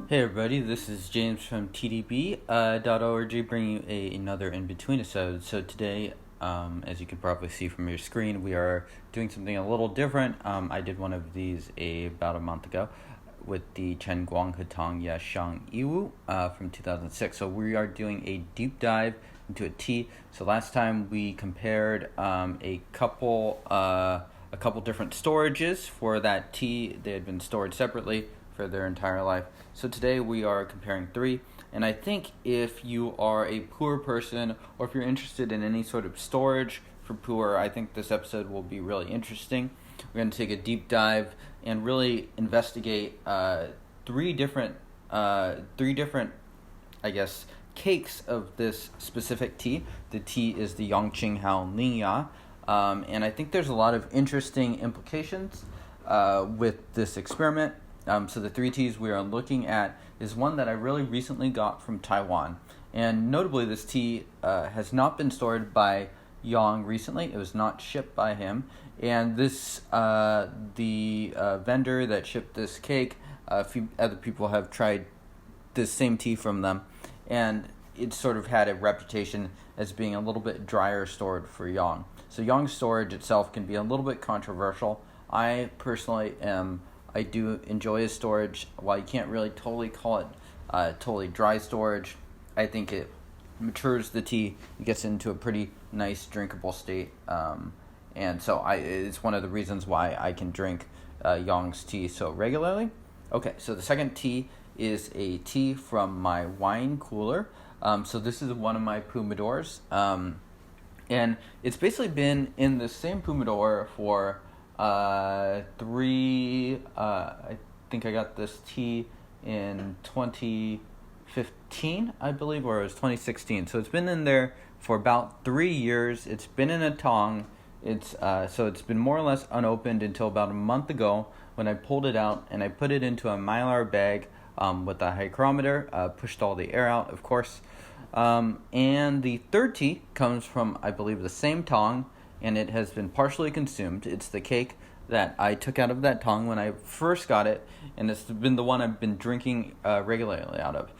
Hey everybody, this is James from TeaDB.org bringing you another Inbetweenisode. So today, as you can probably see from your screen, we are doing something a little different. I did one of these about a month ago with the Chen Guang Hetang Yashang Yiwu from 2006. So we are doing a deep dive into a tea. So last time we compared a couple different storages for that tea. They had been stored separately for their entire life. So today we are comparing three, and I think if you are a Pu'erh person or if you're interested in any sort of storage for Pu'erh, I think this episode will be really interesting. We're going to take a deep dive and really investigate three different, I guess, cakes of this specific tea. The tea is the YQH Lingya, and I think there's a lot of interesting implications with this experiment. So the three teas we are looking at is one that I really recently got from Taiwan. And notably, this tea has not been stored by Yang recently. It was not shipped by him. And this, the vendor that shipped this cake, a few other people have tried this same tea from them. And it sort of had a reputation as being a little bit drier stored for Yang. So Yang's storage itself can be a little bit controversial. I personally I do enjoy his storage. While you can't really totally call it totally dry storage, I think it matures the tea. It gets into a pretty nice drinkable state. And so it's one of the reasons why I can drink Yang's tea so regularly. Okay, so the second tea is a tea from my wine cooler. So this is one of my pumidors. And it's basically been in the same pumidor for I think I got this tea in 2015, I believe, or it was 2016. So it's been in there for about 3 years. It's been in a tong. So it's been more or less unopened until about a month ago when I pulled it out and I put it into a mylar bag with a hygrometer, pushed all the air out, of course. And the third tea comes from, I believe, the same tong, and it has been partially consumed. It's the cake that I took out of that tong when I first got it, and it's been the one I've been drinking regularly out of.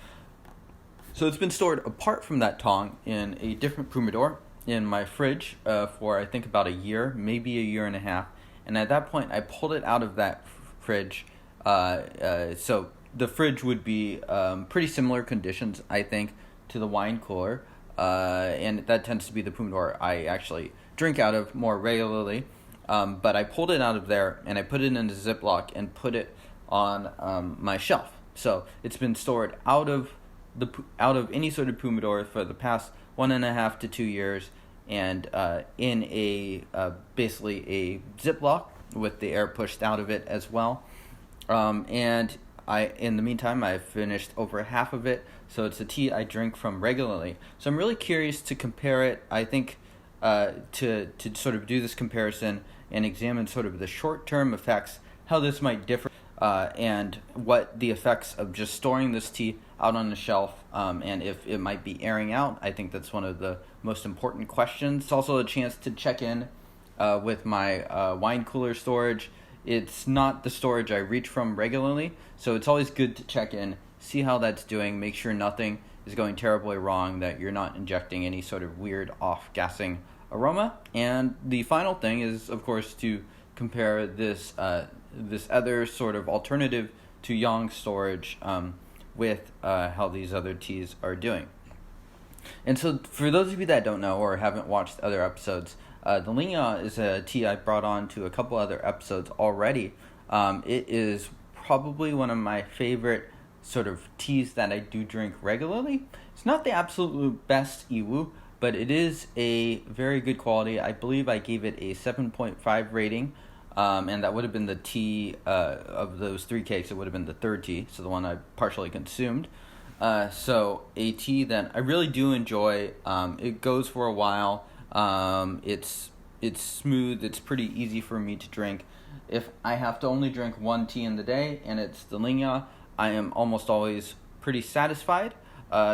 So it's been stored apart from that tong in a different pumidor in my fridge for I think about a year, maybe a year and a half. And at that point, I pulled it out of that fridge. So the fridge would be pretty similar conditions, I think, to the wine cooler. And that tends to be the pumidor I actually drink out of more regularly, but I pulled it out of there and I put it in a ziploc and put it on my shelf. So it's been stored out of any sort of pumidor for the past 1.5 to 2 years, and in a basically a ziploc with the air pushed out of it as well. And in the meantime, I've finished over half of it, so it's a tea I drink from regularly. So I'm really curious to compare it. I think to sort of do this comparison and examine sort of the short-term effects, how this might differ, and what the effects of just storing this tea out on the shelf, and if it might be airing out. I think that's one of the most important questions. It's also a chance to check in with my wine cooler storage. It's not the storage I reach from regularly, so it's always good to check in, see how that's doing, make sure nothing is going terribly wrong, that you're not injecting any sort of weird off-gassing aroma. And the final thing is, of course, to compare this other sort of alternative to Yang storage with how these other teas are doing. And so for those of you that don't know or haven't watched other episodes, the Lingya is a tea I brought on to a couple other episodes already. It is probably one of my favorite sort of teas that I do drink regularly. It's not the absolute best Yiwu, but it is a very good quality. I believe I gave it a 7.5 rating, and that would have been the tea of those three cakes. It would have been the third tea, so the one I partially consumed. So a tea that I really do enjoy. It goes for a while. It's smooth. It's pretty easy for me to drink. If I have to only drink one tea in the day and it's the Lingya, I am almost always pretty satisfied.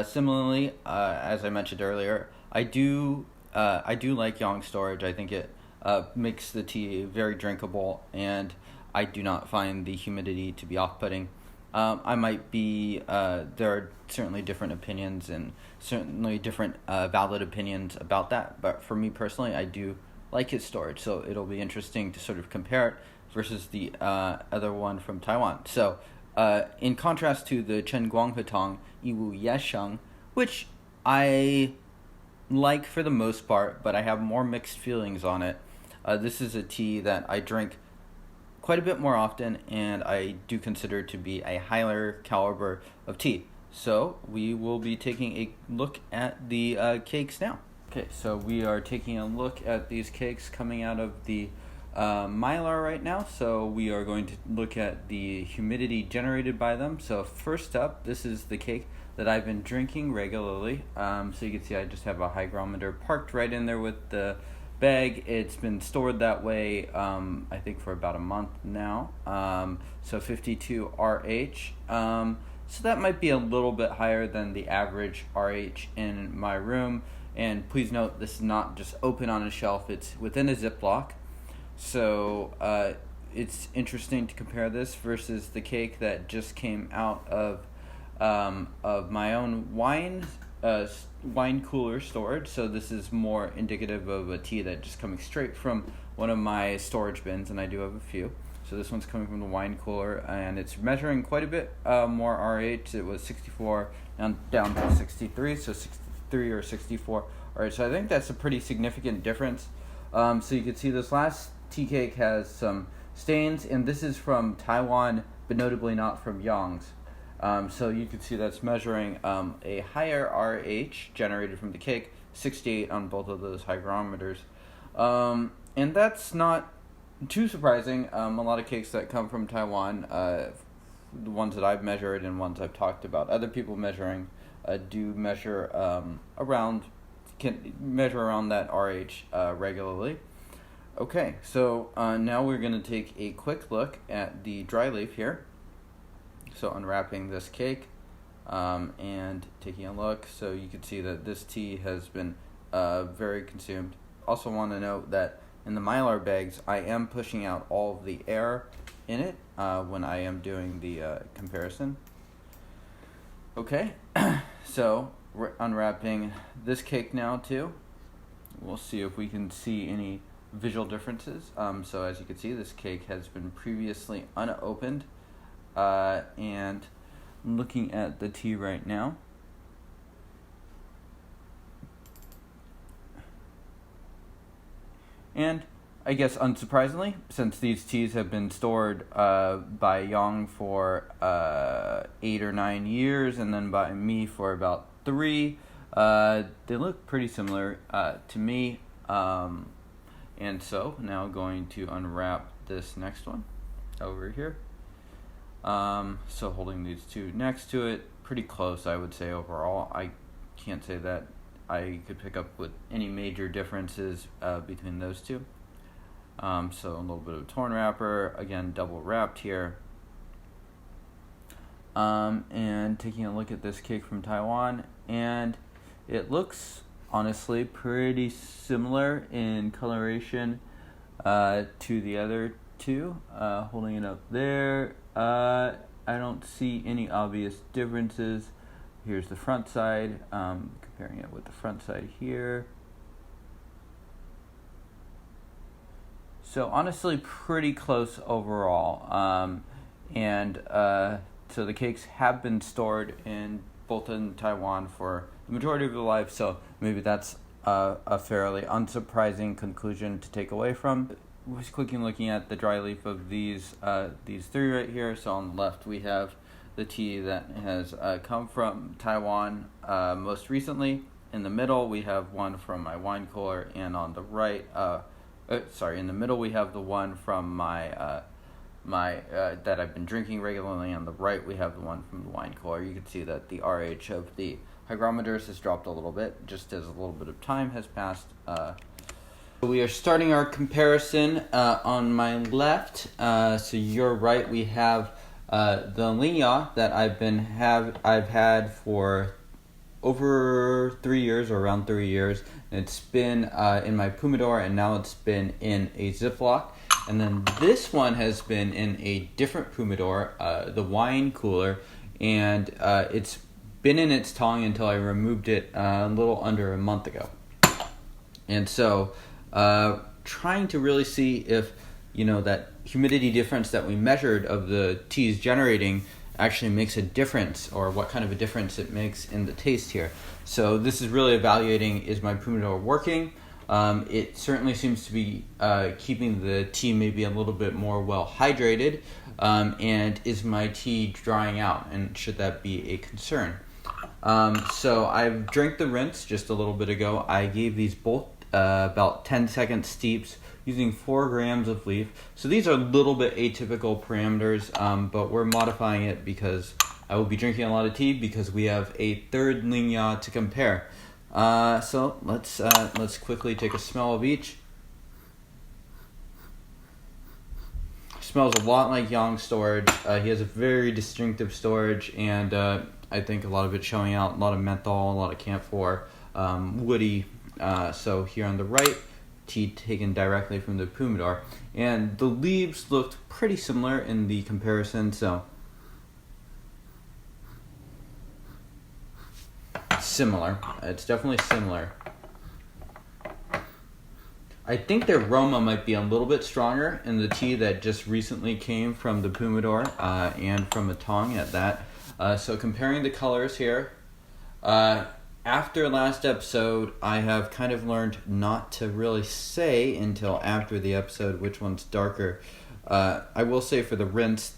Similarly, as I mentioned earlier, I do like Yang storage. I think it makes the tea very drinkable, and I do not find the humidity to be off-putting. I might be, there are certainly different opinions and certainly different valid opinions about that, but for me personally, I do like its storage, so it'll be interesting to sort of compare it versus the other one from Taiwan. So, in contrast to the Chen Guanghetong Yiwu Yesheng, which I like for the most part, but I have more mixed feelings on it. This is a tea that I drink quite a bit more often, and I do consider to be a higher caliber of tea. So we will be taking a look at the cakes now. Okay, so we are taking a look at these cakes coming out of the Mylar right now. So we are going to look at the humidity generated by them. So first up, this is the cake that I've been drinking regularly. So you can see I just have a hygrometer parked right in there with the bag. It's been stored that way, I think for about a month now. So 52 RH. So that might be a little bit higher than the average RH in my room. And please note, this is not just open on a shelf, it's within a ziploc. So it's interesting to compare this versus the cake that just came out of my own wine cooler storage. So this is more indicative of a tea that just coming straight from one of my storage bins, and I do have a few. So this one's coming from the wine cooler, and it's measuring quite a bit more RH. It was 64 and down to 63, so 63 or 64 RH. So I think that's a pretty significant difference. So you can see this last tea cake has some stains, and this is from Taiwan, but notably not from Yang's. So you can see that's measuring a higher RH generated from the cake, 68 on both of those hygrometers. And that's not too surprising. A lot of cakes that come from Taiwan, the ones that I've measured and ones I've talked about, other people measuring, do measure can measure around that RH regularly. Okay, so now we're going to take a quick look at the dry leaf here. So unwrapping this cake and taking a look, so you can see that this tea has been very consumed. Also want to note that in the Mylar bags, I am pushing out all of the air in it when I am doing the comparison. Okay, so we're unwrapping this cake now too. We'll see if we can see any visual differences. So as you can see, this cake has been previously unopened. And looking at the tea right now. And I guess unsurprisingly, since these teas have been stored by Yang for 8 or 9 years, and then by me for about 3, they look pretty similar to me. And so now going to unwrap this next one over here. So holding these two next to it, pretty close I would say overall. I can't say that I could pick up with any major differences between those two. So a little bit of torn wrapper, again double wrapped here. And taking a look at this cake from Taiwan, and it looks honestly pretty similar in coloration to the other two. Holding it up there, I don't see any obvious differences. Here's the front side, comparing it with the front side here. So honestly, pretty close overall. So the cakes have been stored both in Taiwan for the majority of their life, so maybe that's a fairly unsurprising conclusion to take away from. Was quickly looking at the dry leaf of these 3 right here. So on the left we have the tea that has come from Taiwan most recently. In the middle we have one from my wine cooler, and on the right, in the middle we have the one from my that I've been drinking regularly. On the right we have the one from the wine cooler. You can see that the RH of the hygrometers has dropped a little bit, just as a little bit of time has passed. We are starting our comparison on my left. So your right, we have the Lingya that I've had for over 3 years, or around 3 years. It's been in my pumidor, and now it's been in a ziploc. And then this one has been in a different pumidor, the wine cooler, and it's been in its tong until I removed it a little under a month ago. And so trying to really see if, that humidity difference that we measured of the teas generating actually makes a difference, or what kind of a difference it makes in the taste here. So this is really evaluating, is my pumidor working? It certainly seems to be keeping the tea maybe a little bit more well hydrated, and is my tea drying out, and should that be a concern? So I've drank the rinse just a little bit ago. I gave these both about 10-second steeps using 4 grams of leaf. So these are a little bit atypical parameters, but we're modifying it because I will be drinking a lot of tea, because we have a third Lingya to compare. So let's quickly take a smell of each. Smells a lot like Yang's storage. He has a very distinctive storage, and I think a lot of it showing out, a lot of menthol, a lot of camphor, woody. So here on the right, tea taken directly from the pumidor, and the leaves looked pretty similar in the comparison. So similar. It's definitely similar. I think the aroma might be a little bit stronger in the tea that just recently came from the pumidor, and from a tong at that. So comparing the colors here, after last episode, I have kind of learned not to really say until after the episode which one's darker. I will say for the rinse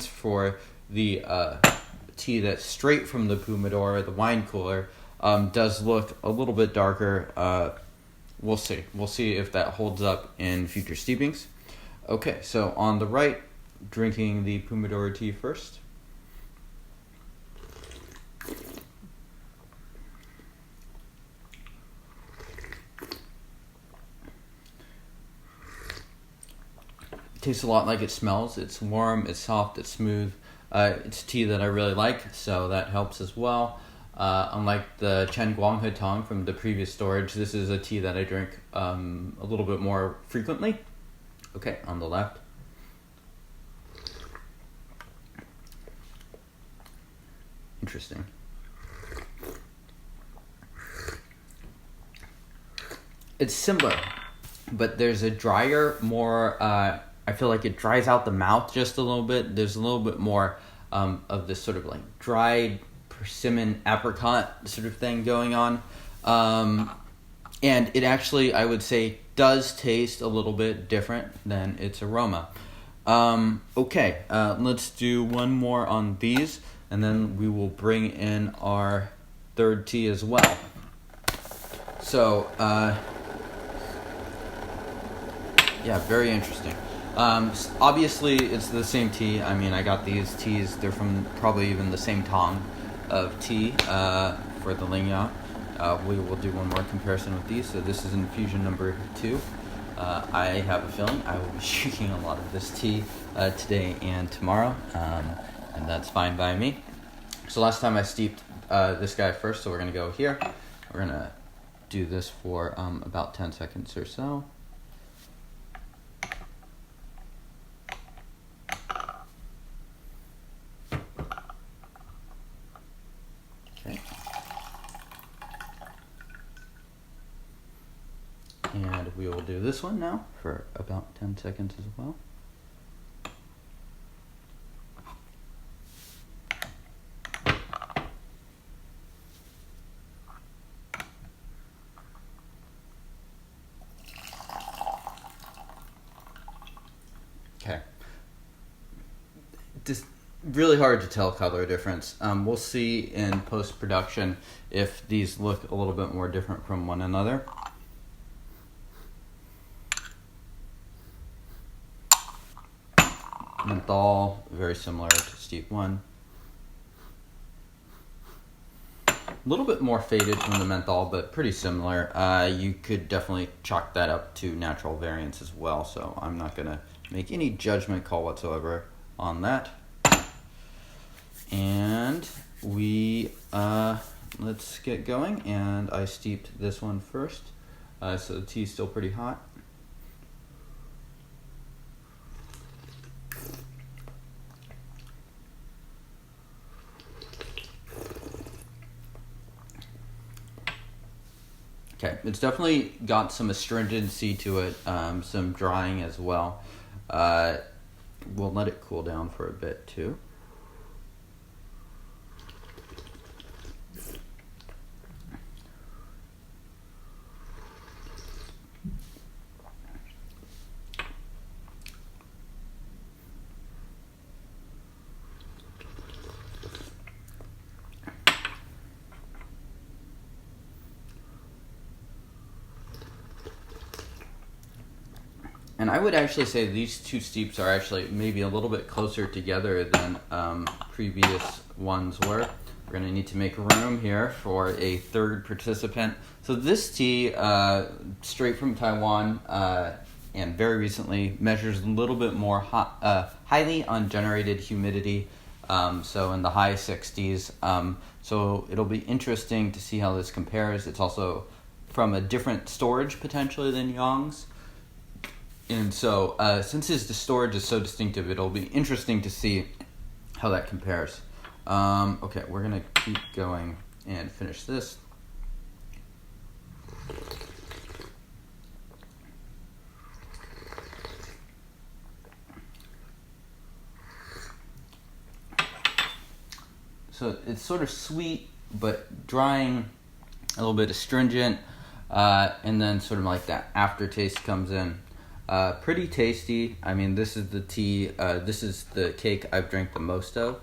for the tea that's straight from the pumidor, the wine cooler, does look a little bit darker. We'll see. We'll see if that holds up in future steepings. Okay, so on the right, drinking the pumidor tea first. It tastes a lot like it smells. It's warm, it's soft, it's smooth. It's tea that I really like, so that helps as well. Unlike the Chen Guanghe Tong from the previous storage, this is a tea that I drink a little bit more frequently. Okay, on the left. Interesting. It's similar, but there's a drier, more, I feel like it dries out the mouth just a little bit. There's a little bit more of this sort of like dried persimmon apricot sort of thing going on. And it actually, I would say, does taste a little bit different than its aroma. Okay, let's do one more on these, and then we will bring in our third tea as well. So, yeah, very interesting. Obviously, it's the same tea. I mean, I got these teas. They're from probably even the same tong of tea for the Lingya. We will do one more comparison with these. So this is infusion number 2. I have a feeling I will be drinking a lot of this tea today and tomorrow, and that's fine by me. So last time I steeped this guy first, so we're going to go here. We're going to do this for about 10 seconds or so. And we will do this one now for about 10 seconds as well. Okay. Just really hard to tell color difference. We'll see in post-production if these look a little bit more different from one another. Menthol, very similar to steep 1. A little bit more faded from the menthol, but pretty similar. You could definitely chalk that up to natural variants as well, so I'm not going to make any judgment call whatsoever on that. And we, let's get going, and I steeped this one first, so the tea's still pretty hot. Okay, it's definitely got some astringency to it, some drying as well. We'll let it cool down for a bit too. And I would actually say these two steeps are actually maybe a little bit closer together than previous ones were. We're going to need to make room here for a third participant. So this tea, straight from Taiwan, and very recently, measures a little bit more highly ungenerated humidity, so in the high 60s. So it'll be interesting to see how this compares. It's also from a different storage potentially than Yang's. And so, since the storage is so distinctive, it'll be interesting to see how that compares. Okay, we're going to keep going and finish this. So it's sort of sweet, but drying, a little bit astringent, and then sort of like that aftertaste comes in. Pretty tasty. I mean, this is the tea, this is the cake I've drank the most of.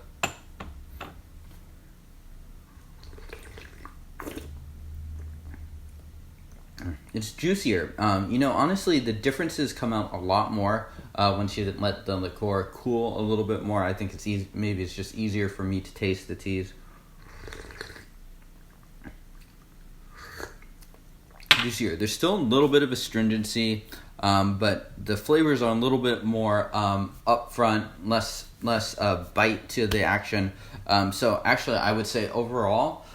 It's juicier. Honestly, the differences come out a lot more once you let the liqueur cool a little bit more. I think it's easy. Maybe it's just easier for me to taste the teas. Juicier. There's still a little bit of astringency, but the flavors are a little bit more upfront, less bite to the action. So actually, I would say overall,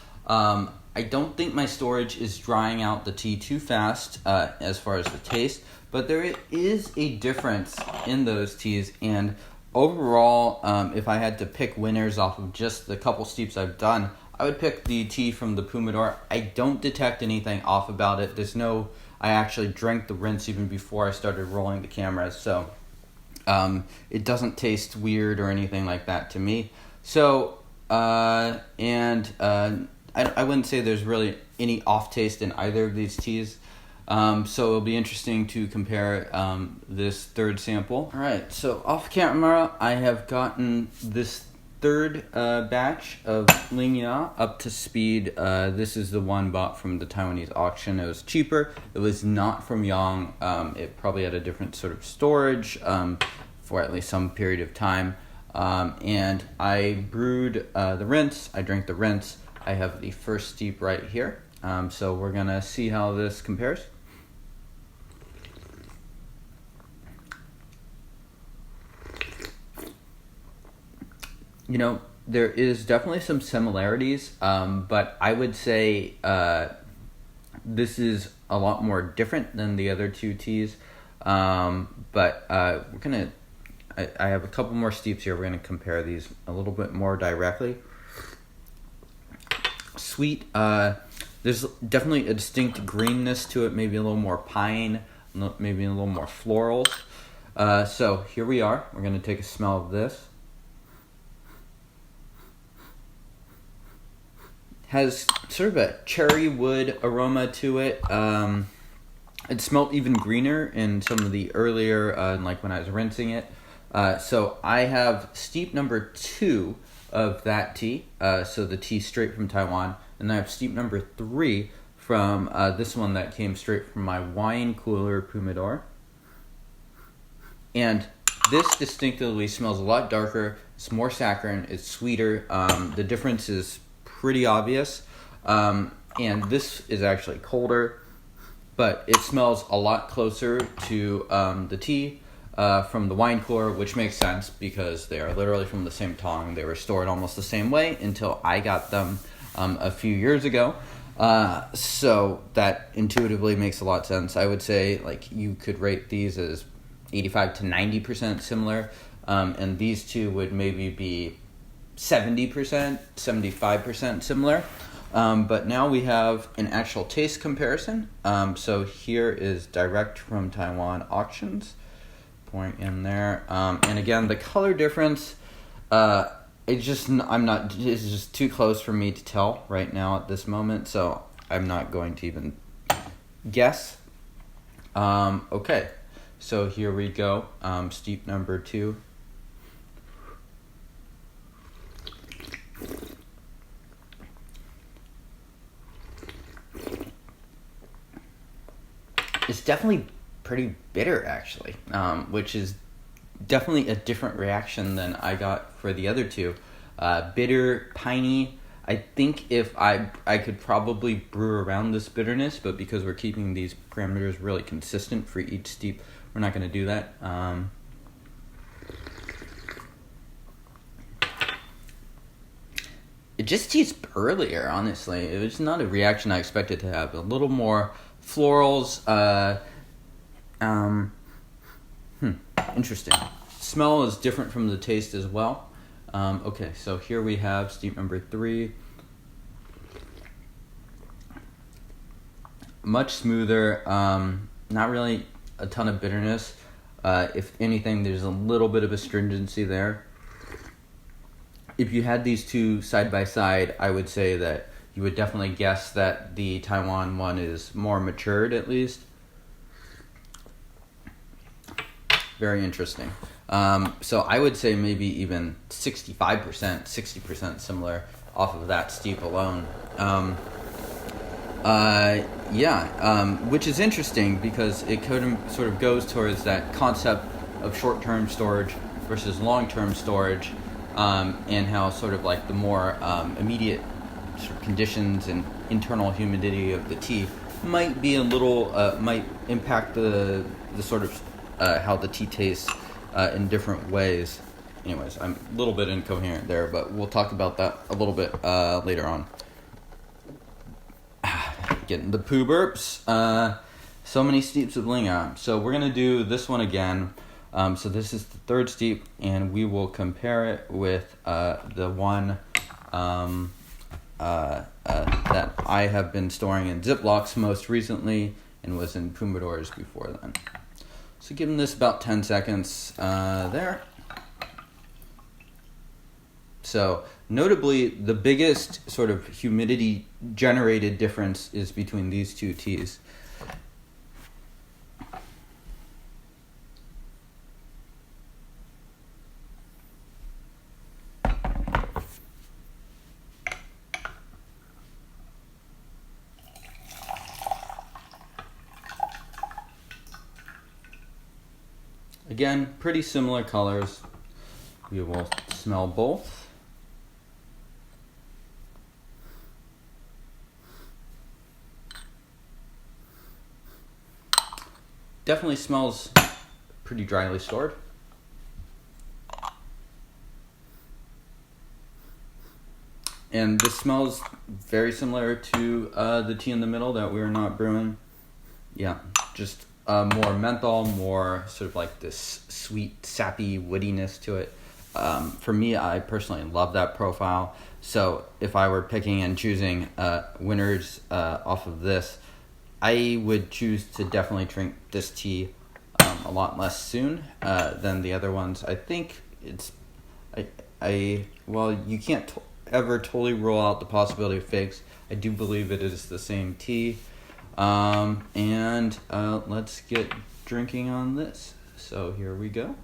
I don't think my storage is drying out the tea too fast as far as the taste, but there is a difference in those teas. And overall, if I had to pick winners off of just the couple steeps I've done, I would pick the tea from the Pu'erh. I don't detect anything off about it. I actually drank the rinse even before I started rolling the cameras, so it doesn't taste weird or anything like that to me. So, I wouldn't say there's really any off taste in either of these teas. So it'll be interesting to compare this third sample. All right, so off camera, I have gotten this third batch of Lingya up to speed. This is the one bought from the Taiwanese auction. It was cheaper. It was not from Yang. It probably had a different sort of storage for at least some period of time. And I brewed the rinse. I drank the rinse. I have the first steep right here. So we're going to see how this compares. There is definitely some similarities, but I would say this is a lot more different than the other two teas. But I have a couple more steeps here. We're going to compare these a little bit more directly. Sweet. There's definitely a distinct greenness to it, maybe a little more pine, maybe a little more florals. So here we are. We're going to take a smell of this. Has sort of a cherry wood aroma to it. It smelled even greener in some of the earlier, like when I was rinsing it. So I have steep number 2 of that tea. So the tea straight from Taiwan. And I have steep number 3 from this one that came straight from my wine cooler Pumidor. And this distinctively smells a lot darker. It's more saccharine. It's sweeter. The difference is pretty obvious, and this is actually colder, but it smells a lot closer to the tea from the wine cooler, which makes sense because they are literally from the same tong. They were stored almost the same way until I got them a few years ago, so that intuitively makes a lot of sense. I would say you could rate these as 85 to 90% similar, and these two would maybe be 70%, 75% similar. But now we have an actual taste comparison. So here is direct from Taiwan auctions. Pouring in there. And again, the color difference, it's just too close for me to tell right now at this moment. So I'm not going to even guess. Okay. So here we go. Steep number 2. It's definitely pretty bitter, actually, which is definitely a different reaction than I got for the other two. Bitter, piney. I think if I could probably brew around this bitterness, but because we're keeping these parameters really consistent for each steep, we're not going to do that. It just tastes earlier, honestly. It was not a reaction I expected to have. A little more florals. Interesting. Smell is different from the taste as well. Okay, so here we have steep number 3. Much smoother. Not really a ton of bitterness. If anything, there's a little bit of astringency there. If you had these two side by side, I would say that you would definitely guess that the Taiwan one is more matured, at least. Very interesting. So I would say maybe even 65%, 60% similar off of that steep alone. Which is interesting because it sort of goes towards that concept of short-term storage versus long-term storage, and how sort of like the more immediate sort of conditions and internal humidity of the tea might be a little might impact the sort of how the tea tastes in different ways. Anyways, I'm a little bit incoherent there, but we'll talk about that a little bit later on. Getting the poo burps. So many steeps of Lingya. So we're going to do this one again. So this is the 3rd steep, and we will compare it with the one that I have been storing in ziplocs most recently and was in pumidors before then. So give them this about 10 seconds there. So notably, the biggest sort of humidity generated difference is between these two teas. Again, pretty similar colors. We will smell both. Definitely smells pretty dryly stored. And this smells very similar to the tea in the middle that we're not brewing. Yeah, just more menthol, more sort of like this sweet, sappy woodiness to it. For me, I personally love that profile. So if I were picking and choosing winners off of this, I would choose to definitely drink this tea a lot less soon than the other ones. I think it's, well, you can't ever totally rule out the possibility of fakes. I do believe it is the same tea. And let's get drinking on this. So here we go.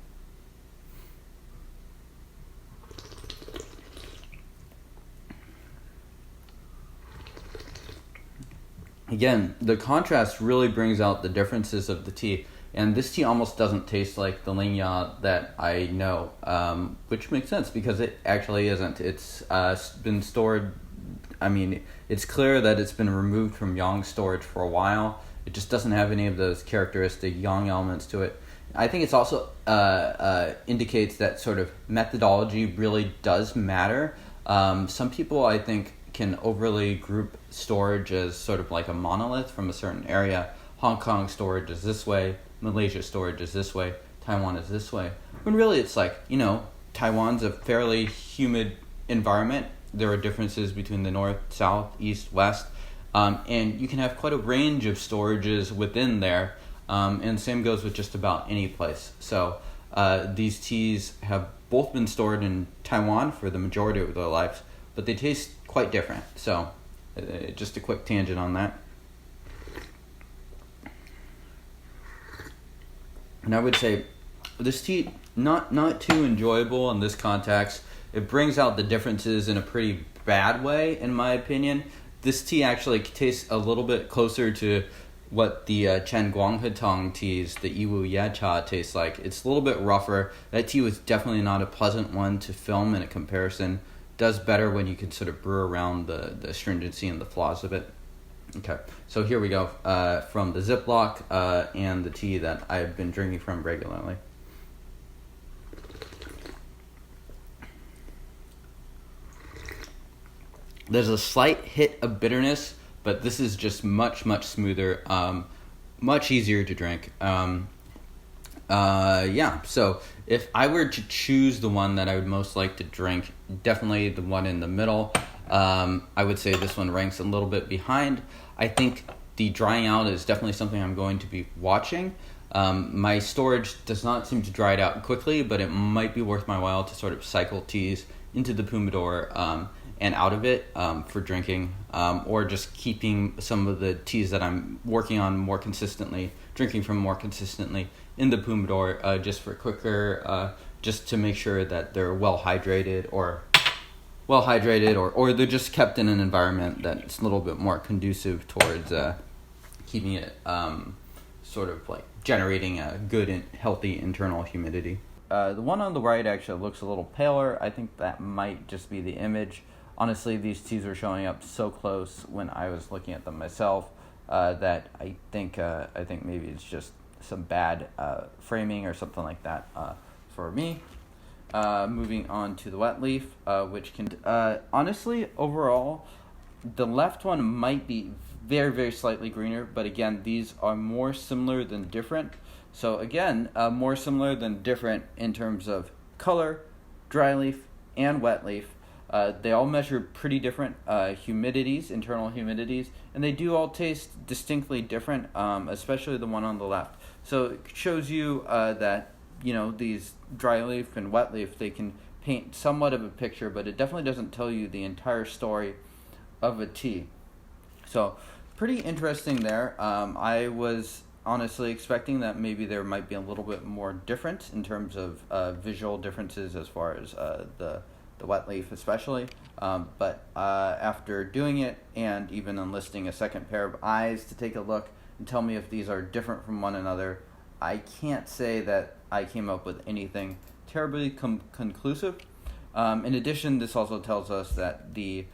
Again, the contrast really brings out the differences of the tea. And this tea almost doesn't taste like the Lingya that I know, which makes sense because it actually isn't. It's been stored, I mean, it's clear that it's been removed from yang storage for a while. It just doesn't have any of those characteristic yang elements to it. I think it's also indicates that sort of methodology really does matter. Some people, I think, can overly group storage as sort of like a monolith from a certain area. Hong Kong storage is this way, Malaysia storage is this way, Taiwan is this way. When really it's like, Taiwan's a fairly humid environment, there are differences between the north, south, east, west, and you can have quite a range of storages within there, and the same goes with just about any place. So these teas have both been stored in Taiwan for the majority of their lives, but they taste quite different. So just a quick tangent on that. And I would say this tea, not too enjoyable in this context. It brings out the differences in a pretty bad way, in my opinion. This tea actually tastes a little bit closer to what the Chen Guanghetong teas, the Yiwu Yacha, tastes like. It's a little bit rougher. That tea was definitely not a pleasant one to film in a comparison. Does better when you can sort of brew around the astringency and the flaws of it. Okay, so here we go, from the ziploc and the tea that I've been drinking from regularly. There's a slight hit of bitterness, but this is just much smoother, much easier to drink. So if I were to choose the one that I would most like to drink, definitely the one in the middle. I would say this one ranks a little bit behind. I think the drying out is definitely something I'm going to be watching. My storage does not seem to dry it out quickly, but it might be worth my while to sort of cycle teas into the pumidor and out of it for drinking, or just keeping some of the teas that I'm working on more consistently, drinking from more consistently in the pumidor, just for quicker, just to make sure that they're well hydrated or they're just kept in an environment that's a little bit more conducive towards keeping it sort of like generating a good and healthy internal humidity. The one on the right actually looks a little paler. I think that might just be the image. Honestly, these teas were showing up so close when I was looking at them myself that I think maybe it's just some bad framing or something like that for me. Moving on to the wet leaf, which can honestly, overall, the left one might be very slightly greener, but again, these are more similar than different. So again, more similar than different in terms of color, dry leaf, and wet leaf. They all measure pretty different humidities, internal humidities, and they do all taste distinctly different, especially the one on the left. So it shows you that, these dry leaf and wet leaf, they can paint somewhat of a picture, but it definitely doesn't tell you the entire story of a tea. So pretty interesting there. I was honestly expecting that maybe there might be a little bit more difference in terms of visual differences as far as the wet leaf especially, but after doing it and even enlisting a second pair of eyes to take a look and tell me if these are different from one another, I can't say that I came up with anything terribly conclusive. In addition, this also tells us that the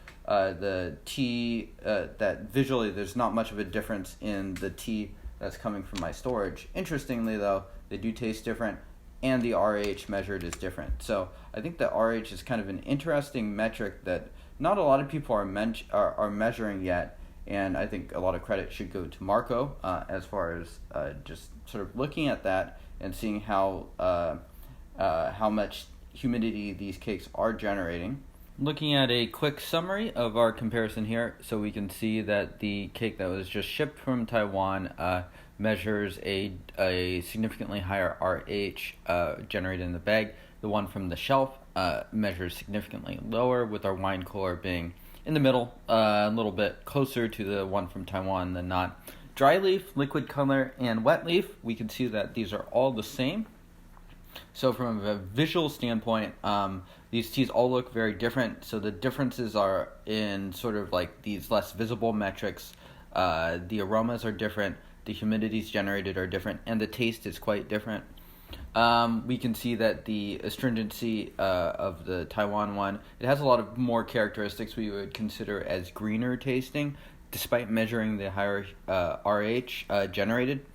tea, that visually there's not much of a difference in the tea that's coming from my storage. Interestingly though, they do taste different, and the RH measured is different. So I think the RH is kind of an interesting metric that not a lot of people are measuring yet, and I think a lot of credit should go to Marco as far as just sort of looking at that and seeing how much humidity these cakes are generating. Looking at a quick summary of our comparison here, so we can see that the cake that was just shipped from Taiwan measures a significantly higher RH generated in the bag. The one from the shelf measures significantly lower, with our wine cooler being in the middle, a little bit closer to the one from Taiwan than not. Dry leaf, liquid color, and wet leaf, we can see that these are all the same. So from a visual standpoint, these teas all look very different. So the differences are in sort of like these less visible metrics. The aromas are different, the humidities generated are different, and the taste is quite different. We can see that the astringency of the Taiwan one, it has a lot of more characteristics we would consider as greener tasting, despite measuring the higher RH generated.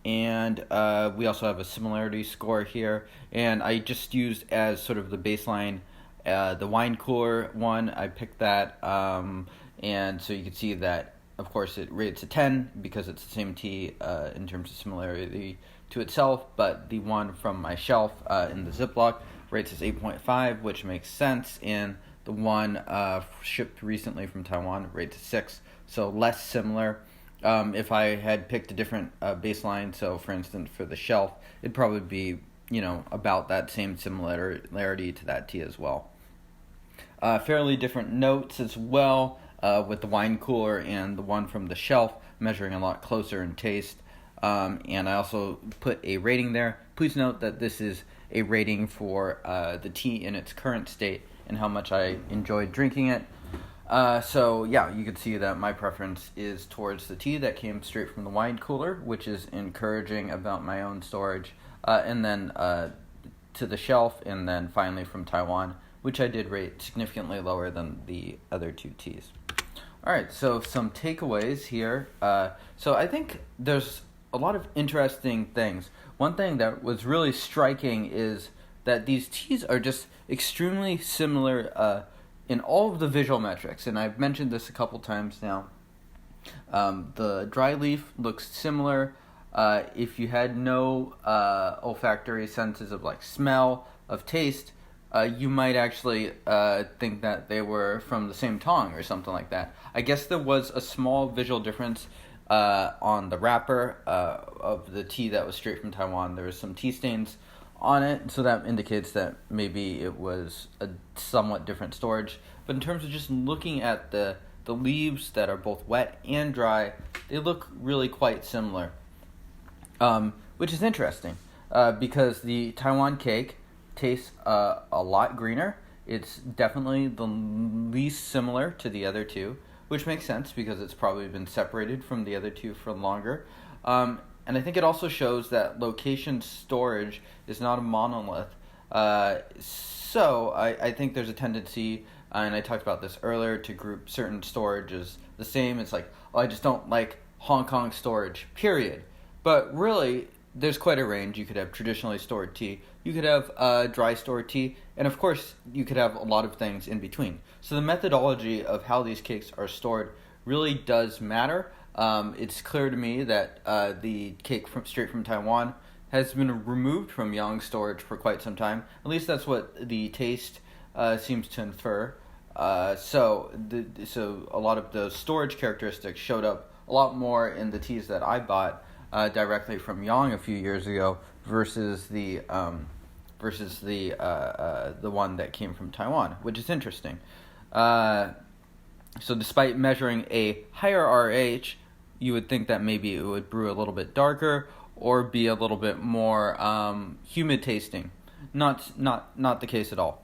And we also have a similarity score here, and I just used as sort of the baseline the wine cooler one. I picked that, and so you can see that, of course, it rates a 10 because it's the same tea in terms of similarity to itself, but the one from my shelf in the Ziploc rates as 8.5, which makes sense, and The one shipped recently from Taiwan rates 6, so less similar. If I had picked a different baseline, so for instance for the shelf, it'd probably be about that same similarity to that tea as well. Fairly different notes as well, with the wine cooler and the one from the shelf measuring a lot closer in taste. And I also put a rating there. Please note that this is a rating for the tea in its current state and how much I enjoyed drinking it. So yeah, you can see that my preference is towards the tea that came straight from the wine cooler, which is encouraging about my own storage, and then to the shelf, and then finally from Taiwan, which I did rate significantly lower than the other two teas. Alright, so some takeaways here. So I think there's a lot of interesting things. One thing that was really striking is that these teas are just extremely similar in all of the visual metrics, and I've mentioned this a couple times now. The dry leaf looks similar. If you had no olfactory senses of like smell, of taste, you might actually think that they were from the same tong or something like that. I guess there was a small visual difference on the wrapper of the tea that was straight from Taiwan. There was some tea stains on it, so that indicates that maybe it was a somewhat different storage. But in terms of just looking at the leaves that are both wet and dry, they look really quite similar, which is interesting because the Taiwan cake tastes a lot greener. It's definitely the least similar to the other two, which makes sense because it's probably been separated from the other two for longer. And I think it also shows that location storage is not a monolith. So I think there's a tendency, and I talked about this earlier, to group certain storage as the same. It's like, oh, I just don't like Hong Kong storage, period. But really, there's quite a range. You could have traditionally stored tea. You could have dry stored tea. And of course, you could have a lot of things in between. So the methodology of how these cakes are stored really does matter. It's clear to me that the cake straight from Taiwan has been removed from Yang storage for quite some time. At least that's what the taste seems to infer. So a lot of the storage characteristics showed up a lot more in the teas that I bought directly from Yang a few years ago versus the one that came from Taiwan, which is interesting. So despite measuring a higher RH, you would think that maybe it would brew a little bit darker or be a little bit more humid tasting. Not the case at all.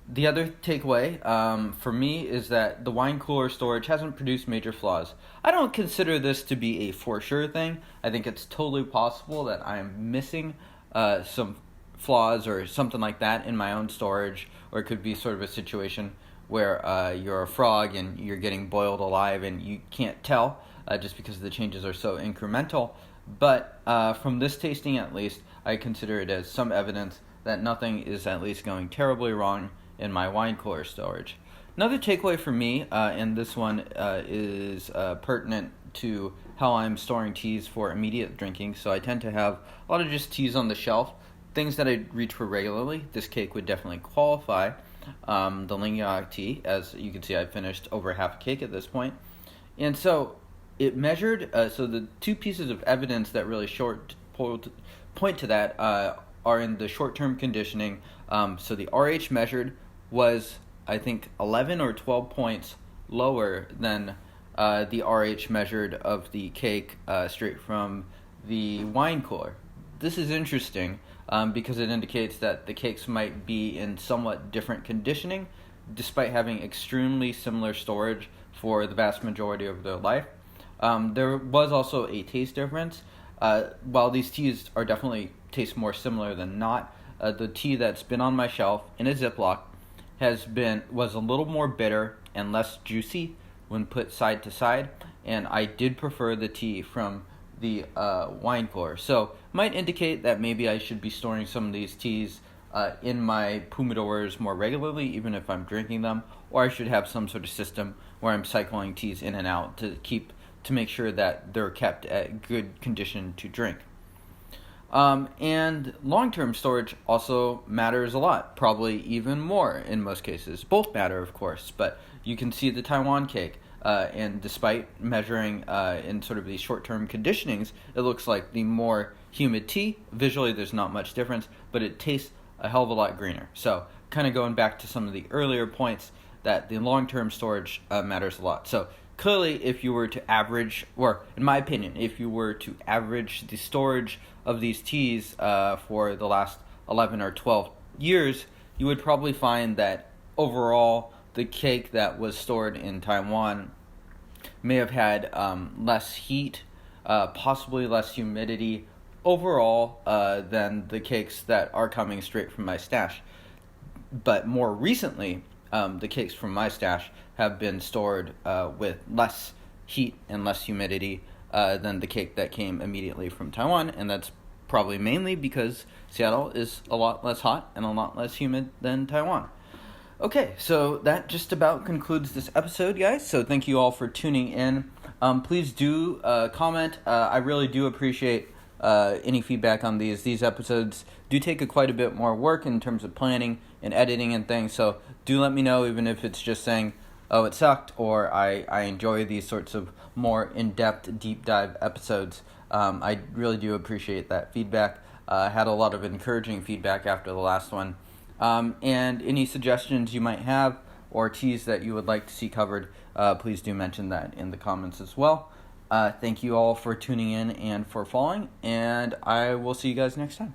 The other takeaway for me is that the wine cooler storage hasn't produced major flaws. I don't consider this to be a for sure thing. I think it's totally possible that I am missing some flaws or something like that in my own storage, or it could be sort of a situation where you're a frog and you're getting boiled alive and you can't tell just because the changes are so incremental. But from this tasting at least, I consider it as some evidence that nothing is at least going terribly wrong in my wine cooler storage. Another takeaway for me, and this one is pertinent to how I'm storing teas for immediate drinking. So I tend to have a lot of just teas on the shelf, things that I reach for regularly. This cake would definitely qualify. The Lingya tea, as you can see, I've finished over half a cake at this point. And so it measured, so the two pieces of evidence that really point to that are in the short-term conditioning. So the RH measured was, I think, 11 or 12 points lower than the RH measured of the cake straight from the wine cooler. This is interesting because it indicates that the cakes might be in somewhat different conditioning despite having extremely similar storage for the vast majority of their life. There was also a taste difference. While these teas are definitely taste more similar than not, the tea that's been on my shelf in a ziploc was a little more bitter and less juicy when put side to side, and I did prefer the tea from the wine cooler. So might indicate that maybe I should be storing some of these teas in my pumidors more regularly, even if I'm drinking them, or I should have some sort of system where I'm cycling teas in and out to make sure that they're kept at good condition to drink. And long-term storage also matters a lot, probably even more in most cases. Both matter, of course, but you can see the Taiwan cake. And despite measuring in sort of these short-term conditionings, it looks like the more humid tea. Visually, there's not much difference, but it tastes a hell of a lot greener. So kind of going back to some of the earlier points, that the long-term storage matters a lot. So clearly, if you were to average, or in my opinion, if you were to average the storage of these teas for the last 11 or 12 years, you would probably find that overall the cake that was stored in Taiwan may have had less heat, possibly less humidity overall than the cakes that are coming straight from my stash. But more recently, the cakes from my stash have been stored with less heat and less humidity than the cake that came immediately from Taiwan, and that's probably mainly because Seattle is a lot less hot and a lot less humid than Taiwan. Okay, so that just about concludes this episode, guys. So thank you all for tuning in. Please do comment. I really do appreciate any feedback on these. These episodes do take quite a bit more work in terms of planning and editing and things. So do let me know, even if it's just saying, oh, it sucked, or I enjoy these sorts of more in-depth, deep dive episodes. I really do appreciate that feedback. I had a lot of encouraging feedback after the last one. And any suggestions you might have or teas that you would like to see covered, please do mention that in the comments as well. Thank you all for tuning in and for following, and I will see you guys next time.